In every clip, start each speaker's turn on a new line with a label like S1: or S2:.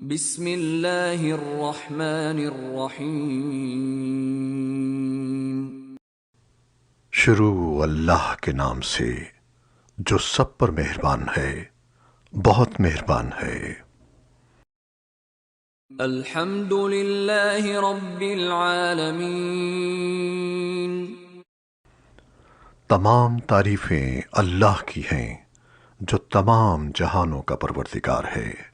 S1: بسم اللہ الرحمن الرحیم۔
S2: شروع اللہ کے نام سے جو سب پر مہربان ہے، بہت مہربان ہے۔
S1: الحمد للہ رب العالمین۔
S2: تمام تعریفیں اللہ کی ہیں جو تمام جہانوں کا پروردگار ہے۔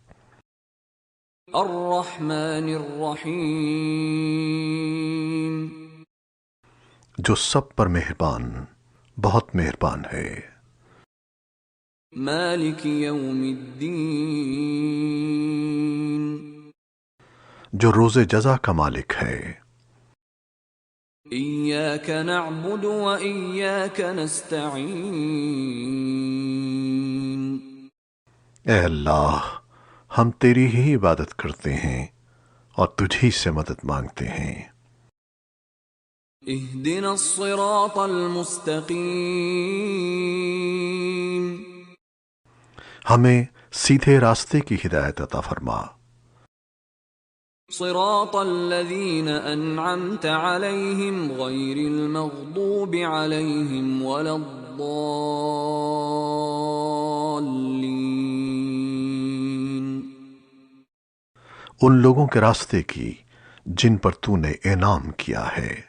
S1: الرحمن الرحیم،
S2: جو سب پر مہربان، بہت مہربان ہے۔
S1: مالک یوم الدین،
S2: جو روز جزا کا مالک ہے۔
S1: ایاک نعبد و ایاک نستعین،
S2: اے اللہ، ہم تیری ہی عبادت کرتے ہیں اور تجھی سے مدد مانگتے ہیں۔
S1: اہدنا الصراط المستقیم،
S2: ہمیں سیدھے راستے کی ہدایت عطا فرما۔
S1: صراط الذین انعمت علیہم غیر المغضوب علیہم ولا الضالین،
S2: ان لوگوں کے راستے کی جن پر تو نے انعام کیا ہے،